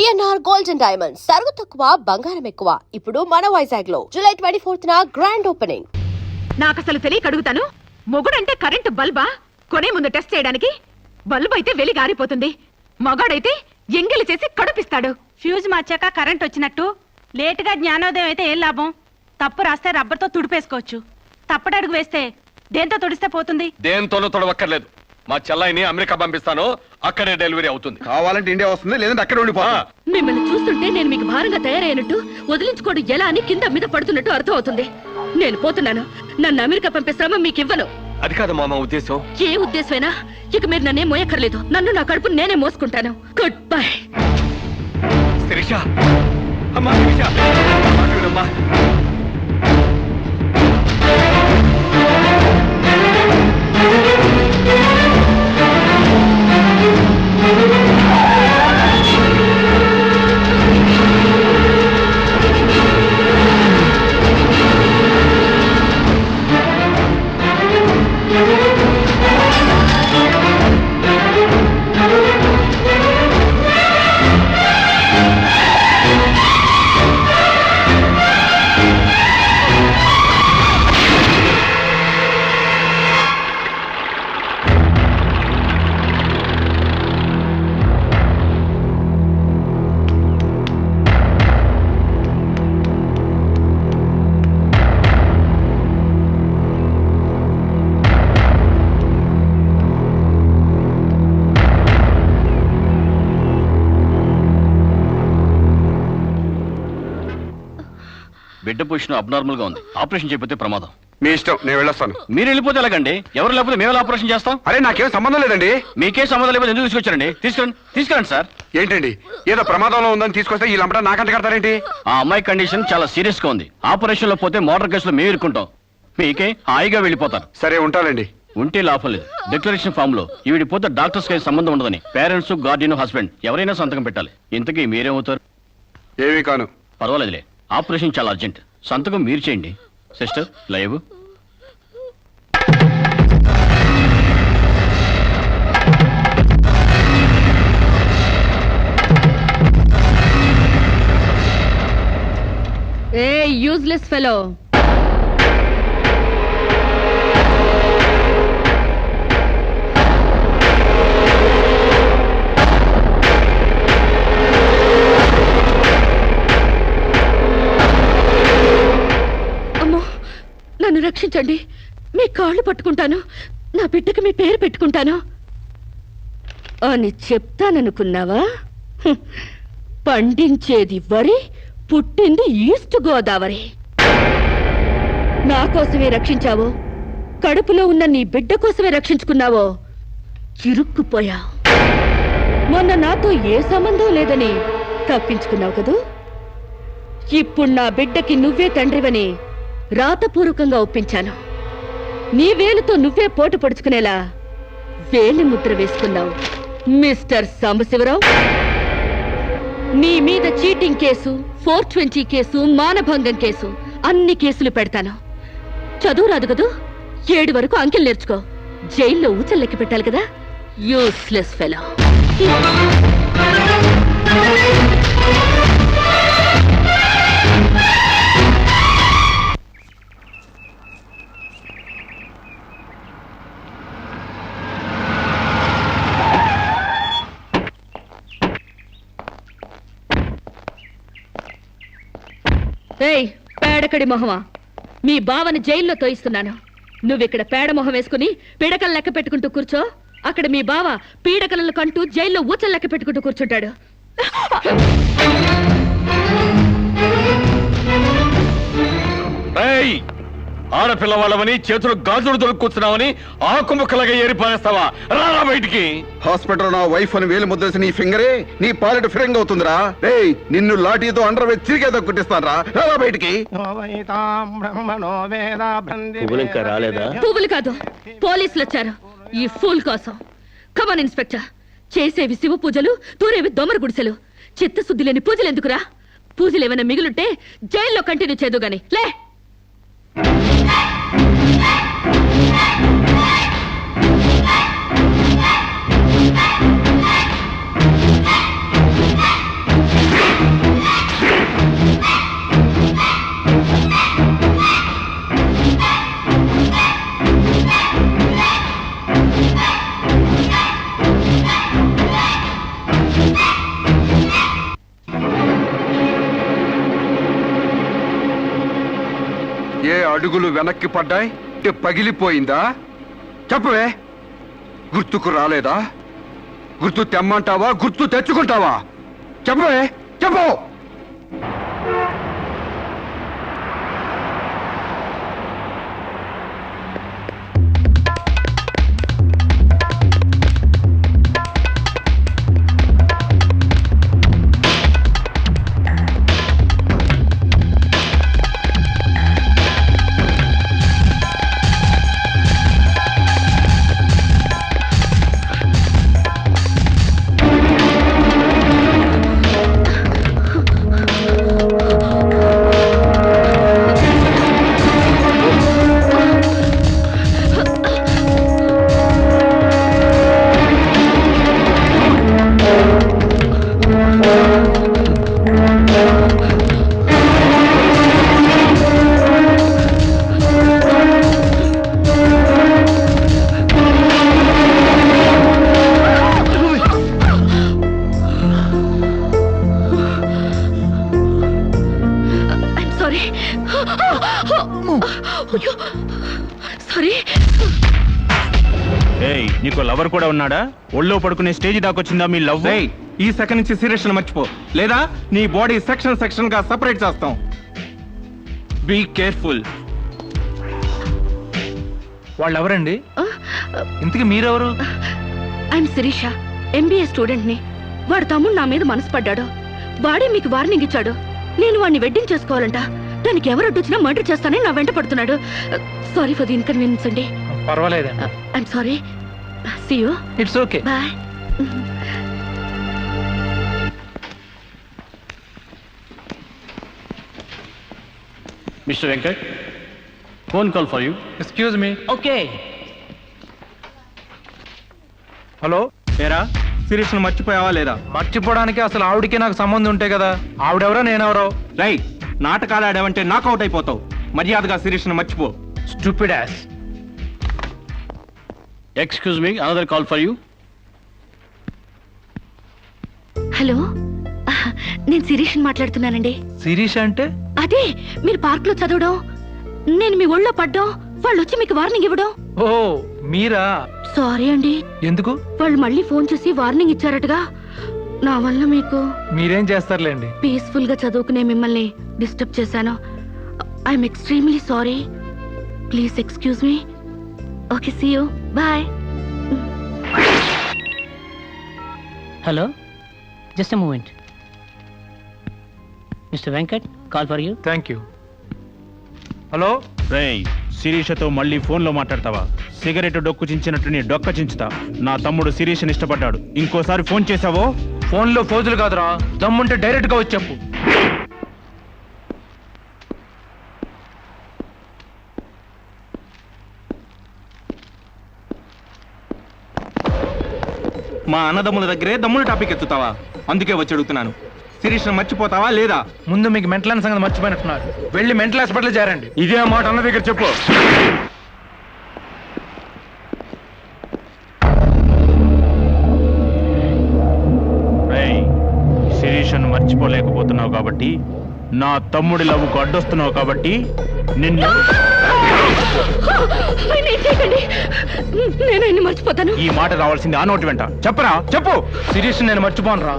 VNR gold and diamonds సరుకు తక్కువ బంగారం ఎక్కువ. ఇప్పుడు మన వైజాగ్ లో జూలై 24న గ్రాండ్ ఓపెనింగ్. నాకు అసలు తెలియక అడుగుతాను, మొగుడంటే కరెంటు బల్బా? కొనే ముందు టెస్ట్ చేయడానికి. బల్బు అయితే వెలి గారిపోతుంది, మగాడైతే ఎంగిలి చేసి కడుపిస్తాడు. ఫ్యూజ్ మార్చాక కరెంట్ వచ్చినట్టు లేటుగా జ్ఞానోదయం అయితే ఏం లాభం? తప్పు రాస్తే రబ్బర్తో తుడిపేసుకోవచ్చు, తప్పటడుగు వేస్తే దేంతో తుడిస్తే పోతుంది? దేంతోనూ తొడవక్కర్లేదు. మా చెల్లాయిని అమెరికా పంపిస్తాను, అక్కడే డెలివరీ అవుతుంది. కావాలంటే ఇండియా వస్తుంది, లేదంటే అక్కడ ఉండిపోతా. మిమ్మల్ని చూస్తుంటే నేను మీకు భారంగా తయారైనట్టు, వదిలించుకోవడం ఎలా అని కింద మీద పడుతున్నట్టు అర్థం అవుతుంది. నేను పోతున్నాను. నన్ను అమెరికా పంపే శ్రమ మీకు ఇవ్వను. అది కాదు మా ఉద్దేశం. ఏ ఉద్దేశమైనా ఇక మీరు నన్నే మోయక్కర్లేదు. నన్ను నా కడుపు నేనే మోసుకుంటాను. Good bye. శిరీష, అమ్మా శిరీష, మాట వినమ్మా. బిడ్డ పొజిషన్ అబ్నార్మల్ గా ఉంది. ఆపరేషన్ చేయకపోతే ప్రమాదం. మీ ఇష్టం, నేను వెళ్ళొస్తాను. మీరు వెళ్ళిపోతే ఎలాగండి? ఎవరు లేకపోతే మేము ఆపరేషన్ చేస్తాం. అరే నాకేం సంబంధం లేదండి. మీకే సంబంధం లేకపోతే ఎందుకు తీసుకొచ్చారండి? తీసుకురండి సార్. ఏంటండి, ఏదో ప్రమాదంలో ఉందని తీసుకొస్తే ఈ లంపట నాకంట కడతారేంటి? ఆ అమ్మాయి కండిషన్ చాలా సీరియస్ గా ఉంది. ఆపరేషన్ లో పోతే మోటార్ కేసులో మేము ఇరుక్కుంటాం. మీకే హాయిగా వెళ్ళిపోతారు. సరే ఉంటానండి. ఉంటే లాభం లేదు. డిక్లరేషన్ ఫామ్ లో ఈవిడి పోతే డాక్టర్స్ కి సంబంధం ఉండదని పేరెంట్స్, గార్డియన్, హస్బెండ్ ఎవరైనా సంతకం పెట్టాలి. ఇంతకీ మీరేమవుతారు? ఏమీ కాను. పర్వాలేదులే, ఆపరేషన్ చాలా అర్జెంట్. సంతకం మీరు చేయండి. Sister live. ఏ యూజ్లెస్ ఫెలో, నన్ను రక్షించండి. మీ కాళ్ళు పట్టుకుంటాను, నా బిడ్డకి మీ పేరు పెట్టుకుంటాను అని చెప్తాననుకున్నావా? పండించేది వరి, పుట్టింది ఈస్ట్ గోదావరి. నా కోసమే రక్షించావో, కడుపులో ఉన్న నీ బిడ్డ కోసమే రక్షించుకున్నావో చిరుక్కుపోయా. మొన్న నాతో ఏ సంబంధం లేదని తప్పించుకున్నావు కదూ. ఇప్పుడు నా బిడ్డకి నువ్వే తండ్రివని రాతపూర్వకంగా ఒప్పించాను. నీ వేలుతో నువ్వే పోటు పొడుచుకునేలా వేలి ముద్ర వేసుకున్నావు మిస్టర్ సాంబశివరావు. నీ మీద చీటింగ్ కేసు, 420 కేసు, మానభంగం కేసు, అన్ని కేసులు పెడతాను. చదువు రాదు కదూ, 7 వరకు అంకెలు నేర్చుకో. జైల్లో ఊచల్లెక్కి పెట్టాలి కదా. Useless fellow. ఏయ్ పేడకడి మొహమా, మీ బావని జైల్లో తోయిస్తున్నాను. నువ్విక్కడ పేడ మొహం వేసుకుని పీడకలు లెక్క పెట్టుకుంటూ కూర్చో. అక్కడ మీ బావ పీడకలను కంటూ జైల్లో ఊచలు లెక్క పెట్టుకుంటూ కూర్చుంటాడు. ఆడపిల్లవాళ్ళమని చేతులు గాజులు దొరుకుతున్నావని ఆకుముక్కలాగా ఏరిపారేస్తావా? రారా బయటికి. హాస్పిటల్ నా వైఫ్ అని వేలు ముద్రేసి నీ ఫింగరే నీ పాలెట్ ఫిరంగ్ అవుతుందిరా. ఏయ్, నిన్ను లాఠీతో అండర్ వేసి తిరిగేదో కుట్టిస్తాను రా. రారా బయటికి. పువ్వులు కాదు, పోలీసులు వచ్చారు ఈ ఫూల్ కోసం. Come on inspector. చేసేవి శివ పూజలు, తూరేవి దొమర గుడిసెలు. చిత్తశుద్ధి లేని పూజలు ఎందుకురా? పూజలు ఏమైనా మిగులుంటే జైల్లో కంటిన్యూ చేదు గాని లే. అడుగులు వెనక్కి పడ్డాయి అంటే పగిలిపోయిందా? చెప్పవే, గుర్తుకు రాలేదా? గుర్తు తెమ్మంటావా, గుర్తు తెచ్చుకుంటావా? చెప్పవే, చెప్పు. I'm sorry. సారీ. ఏయ్, నీకు లవర్ కూడా ఉన్నాడా? ఒళ్ళో పడుకునే స్టేజ్ దాకొచ్చిందా మీ లవ్? ఈ సెకండ్ నుంచి సీరియస్ మర్చిపో, లేదా నీ బాడీ సెక్షన్ సెక్షన్ గా సెపరేట్ చేస్తాం. Be careful. వాళ్ళు ఎవరండి? ఇంతకీ మీరెవరు? ఐఎమ్ శిరీష, ఎంబీఏ స్టూడెంట్ ని. వాడు తమ్ముడు నా మీద మనసు పడ్డాడు. వాడే మీకు వార్నింగ్ ఇచ్చాడు. నేను వాడిని వెడ్డింగ్ చేసుకోవాలంట. దానికి ఎవరు అడ్డొచ్చినా మర్డర్ చేస్తానని నా వెంట పడుతున్నాడు. సారీ ఫర్ ది ఇన్కన్వీనియన్స్ అండి. పర్వాలేదండి. I'm sorry. See you. It's okay. Bye. Mister Venkat, phone call for you. Excuse me. Okay. Hello, ఏరా శిరీష్ మర్చిపోయావా లేదా? మర్చిపోవడానికి అసలు ఆవిడకి నాకు సంబంధం ఉంటే కదా. ఆవిడెవరో నేనెవరో. రైట్, నాటకాలు ఆడావంటే నాకౌట్ అయిపోతావు. మర్యాదగా శిరీష్ మర్చిపో. Stupid ass. Excuse me, another call for you. Hello, నేను శిరీష్ని మాట్లాడుతున్నానండి. శిరీష్ అంటే? అదే మీరు పార్క్ లో చదవడం, నేను మీ ఒళ్ళో పడ్డం, వాళ్ళు వచ్చి మీకు వార్నింగ్ ఇవ్వడం. ఓ మీరా? సారీ అండి. ఎందుకు? వాళ్ళు మళ్ళీ ఫోన్ చేసి వార్నింగ్ ఇచ్చారటగా. నా వల్ల మీకు. మీరేం చేస్తారులేండి. పీస్ఫుల్ గా చదువుకునే మిమ్మల్ని డిస్టర్బ్ చేశాను. I'm extremely sorry. Please excuse me. Okay, see you. Bye. Hello, just a moment. Mr. Venkat, call for you. Thank you. Hello, రేయ్, శిరీషతో మళ్ళీ ఫోన్లో మాట్లాడతావా? సిగరెట్ డొక్కు చించినట్టు నీ డొక్క చించుతా. నా తమ్ముడు శిరీష్ని ఇష్టపడ్డాడు. ఇంకోసారి ఫోన్ చేసావో ఫోన్లో ఫోజులు కాదురా, దమ్ముంటే డైరెక్ట్ గా వచ్చి చెప్పు. మా అన్నదమ్ముల దగ్గరే దమ్ముల టాపిక్ ఎత్తుతావా? అందుకే వచ్చి అడుగుతున్నాను. శిరీష్ మర్చిపోతావా లేదా? ముందు మీకు మెంటల్ సంగతి మర్చిపోయినట్టున్నారు. వెళ్ళి మెంటల్ హాస్పిటల్ చేరండి. ఇదే మాట అన్న దగ్గర చెప్పు. రేయ్, శిరీషను మర్చిపోలేకపోతున్నావు కాబట్టి, నా తమ్ముడి లవ్వుకు అడ్డొస్తున్నావు కాబట్టి నిన్ను. నేను ఆయన్ని మర్చిపోతాను. ఈ మాట రావాల్సింది ఆ నోటి వెంట. చెప్పరా, చెప్పు. శిరీష్ నేను మర్చిపోను రా.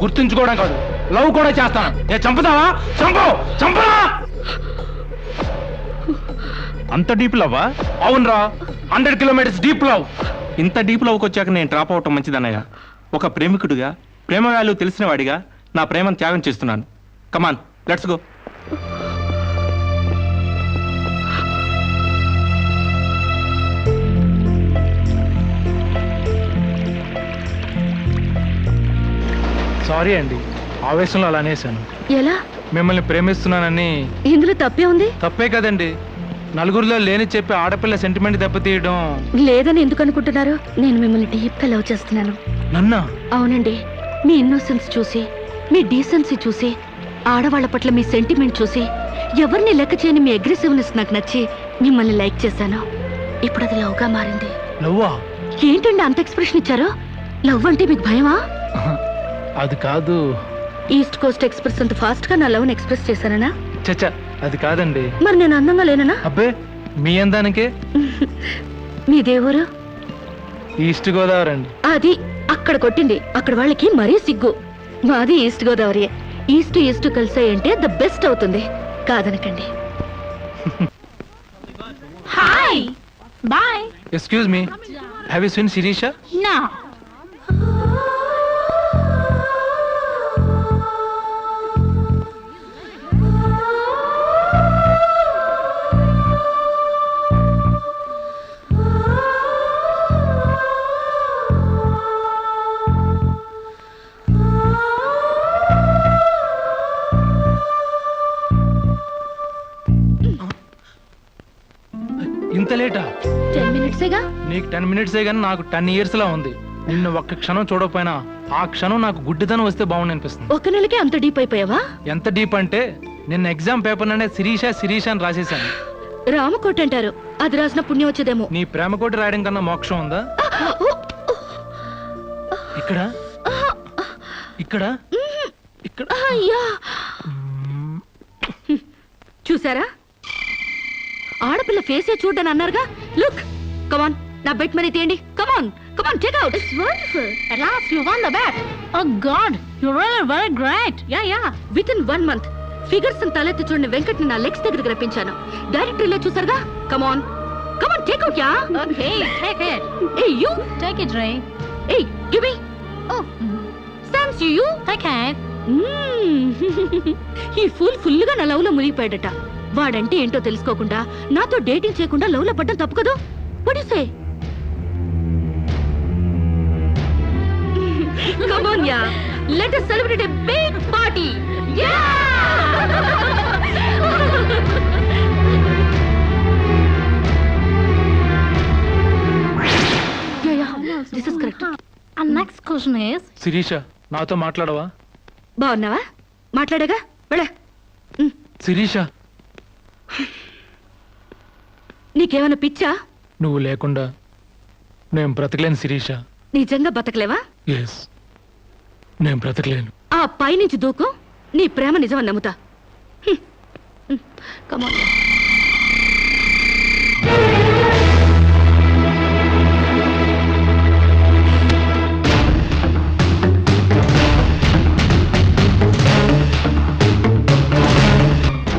గుర్తుంచుకోవడం కాదు, లవ్ కూడా చేస్తాను. నేను చంపుతావా? చంపు, చంపరా. అంత డీప్ లవ్వా? అవునరా, 100 కిలోమీటర్స్ డీప్ లవ్. ఇంత డీప్ లవ్కి వచ్చాక నేను డ్రాప్ అవటం మంచిదన్నయ్య. ఒక ప్రేమికుడిగా, ప్రేమ వాల్యూ తెలిసిన వాడిగా నా ప్రేమను త్యాగం చేస్తున్నాను. కమాన్, లెట్స్ గో. సారీ అండి, ఆవేశంలో అలా అనేసాను. ఎలా? మిమ్మల్ని ప్రేమిస్తున్నానని. ఇందులో తప్పే ఉంది? తప్పే కదండి. నలుగురిలో లేని చెప్పి ఆడపిల్ల సెంటిమెంట్ దెబ్బతీయడం. లేదని ఎందుకు అనుకుంటున్నారు? నేను మిమ్మల్ని డీప్ గా లవ్ చేస్తున్నాను. నన్నా? అవునండి. మీ ఇన్నోసెన్స్ చూసి, మీ డీసెన్సీ చూసి, ఆడవాళ్ల పట్ల మీ సెంటిమెంట్ చూసి, ఎవరిని లెక్క చేయని మీ అగ్రెసివ్నెస్ నాకు నచ్చి మిమ్మల్ని లైక్ చేశాను. ఇప్పుడు అది లవ్ గా మారింది. లవ్వా? ఏంటండి అంత ఎక్స్ప్రెషన్ ఇచ్చారు? లవ్ అంటే మీకు భయమా? అది కాదు. ఈస్ట్ కోస్ట్ ఎక్స్ప్రెస్ అంత ఫాస్ట్ గా నా లవ్ ని ఎక్స్ప్రెస్ చేశానా? చచ్చా, అది కాదండి. మరి నేను అందంగా లేననా? అబ్బే, మీ అందానికే. మీ దేవురు ఈస్ట్ గోదావరి అండి. అది అక్కడ కొట్టింది. అక్కడ వాళ్ళకి మరీ సిగ్గు. మాది ఈస్ట్ గోదావరి. ఈస్ట్ ఈస్ట్ కలిసాయంటే ద బెస్ట్ అవుతుంది. కాదనకండి. Hi bye. Excuse me, have you seen Sirisha? నా ఇంత లేటా? 10 మినిట్సేగా. నీకు 10 మినిట్సే కానీ నాకు 10 years లా ఉంది. నిన్ను ఒక్క క్షణం చూడకపోయినా ఆ క్షణం నాకు గుడ్డితనం వస్తే బాగుండి అనిపిస్తుంది. ఒక నెలకే అంత డీప్ అయిపోయావా? ఎంత డీప్ అంటే నిన్న ఎగ్జామ్ పేపర్ అనే శిరీష శిరీష అని రాసేసాను. రామకోట అంటారు. అది రాసిన పుణ్యం వచ్చేదేమో. నీ ప్రేమ కోటి రాయడం కన్నా మోక్షం ఉందా? ఇక్కడ ఇక్కడ ఇక్కడ అయ్యా, చూసారా? ఆడపిల్ల ఫేసే చూడని అన్నారుగా. లుక్, కమాన్, నా బెట్ మనీ తీయండి. Come on come on, take out. It's wonderful. at last you won the bet. Oh god, you're really very great. Yeah. With in 1 month figures తలెత్తి చూడని వెంకట్ని నా లెగ్స్ దగ్గరికి రప్పించాను. డైరెక్టరీలో చూసారుగా. Come on come on, take out. Yeah, Okay, take it. Hey you Take it, Ray. Hey give me. Oh thanks you. Take it. ఈ ఫుల్గా నా లవ్ లో మునిగిపోయాడట. వాడంటే ఏంటో తెలుసుకోకుండా నాతో డేటింగ్ చేయకుండా లవ్ లో పడ్డం తప్పు కదా. What do you say? Come on, yeah. Let us celebrate a big party. Yeah! Yeah. This is correct. And next question is, Sirisha, నాతో మాట్లాడవా? బాగున్నావా? మాట్లాడగా వెళ్ళ. శిరీష, నీకేమైనా పిచ్చా? నువ్వు లేకుండా నేను బ్రతకలేను శిరీష. నిజంగా బతకలేవా? ఎస్, నేను బ్రతకలేను. ఆ పైనుంచి దూకు. నీ ప్రేమ నిజమని నమ్ముతా. కమాన్.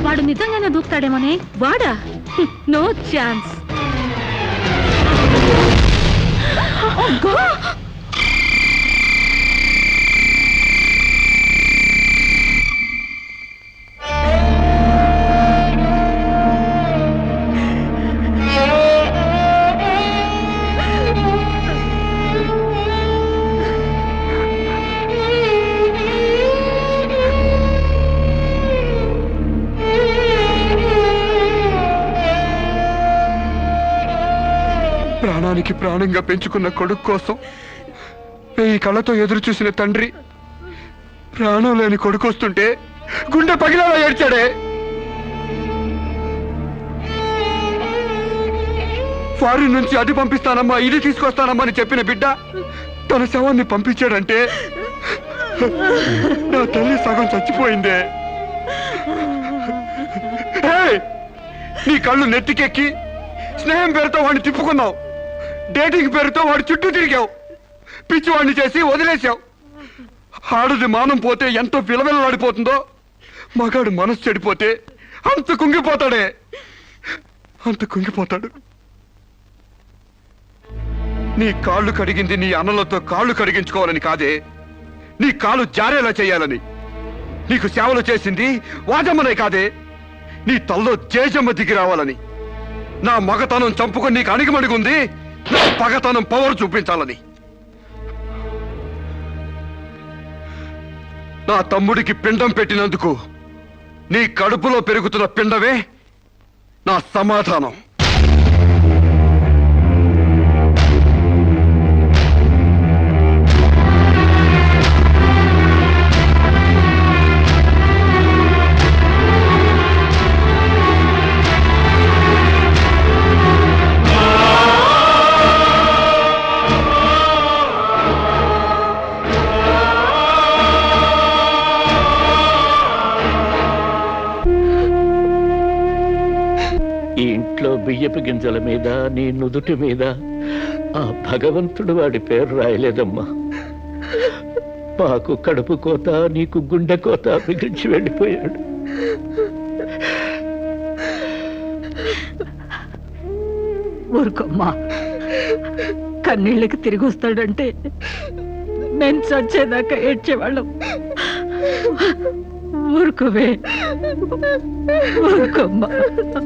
వాడు నిజంగానే దూకుతాడేమోనే. వాడా? No chance. ప్రాణానికి ప్రాణంగా పెంచుకున్న కొడుకు కోసం 1000 కళ్ళతో ఎదురు చూసిన తండ్రి ప్రాణం లేని కొడుకు వస్తుంటే గుండె పగిలేలా ఏడ్చాడే. ఫారిన్ నుంచి అది పంపిస్తానమ్మా ఇది తీసుకొస్తానమ్మా అని చెప్పిన బిడ్డ తన శవాన్ని పంపించాడంటే నా తల్లి సగం చచ్చిపోయిందే. ఏయ్! నీ కళ్ళు నెత్తికెక్కి స్నేహం పేరుతో వాడిని తిప్పుకున్నావు. డేటింగ్ పేరుతో వాడి చుట్టూ తిరిగావు. పిచ్చివాడిని చేసి వదిలేశావు. ఆడది మానం పోతే ఎంతో విలవిలలాడిపోతుందో మగాడు మనసు చెడిపోతే అంత కుంగిపోతాడే. అంత కుంగిపోతాడు. నీ కాళ్ళు కడిగింది నీ అన్నలతో కాళ్ళు కడిగించుకోవాలని కాదే, నీ కాలు జారేలా చేయాలని. నీకు సేవలు చేసింది వాజమ్మనే కాదే, నీ తల్లో జేజమ్మ దిగి రావాలని. నా మగతనం చంపుకొని నీకు అణిగిమణిగుంది నా పగతనం పవర్ చూపించాలని. నా తమ్ముడికి పిండం పెట్టినందుకు నీ కడుపులో పెరుగుతున్న పిండమే నా సమాధానం. బియ్యపు గింజల మీద నీ నుదుటి మీద ఆ భగవంతుడు వాడి పేరు రాయలేదమ్మా. మాకు కడుపు కోత, నీకు గుండె కోత మిగిల్చి వెళ్ళిపోయాడు. ఊరుకోమ్మా, కన్నీళ్ళకి తిరిగి వస్తాడంటే మేము చచ్చేదాకా ఏడ్చేవాళ్ళం. ఊరుకోవే, ఊరుకోమ్మా.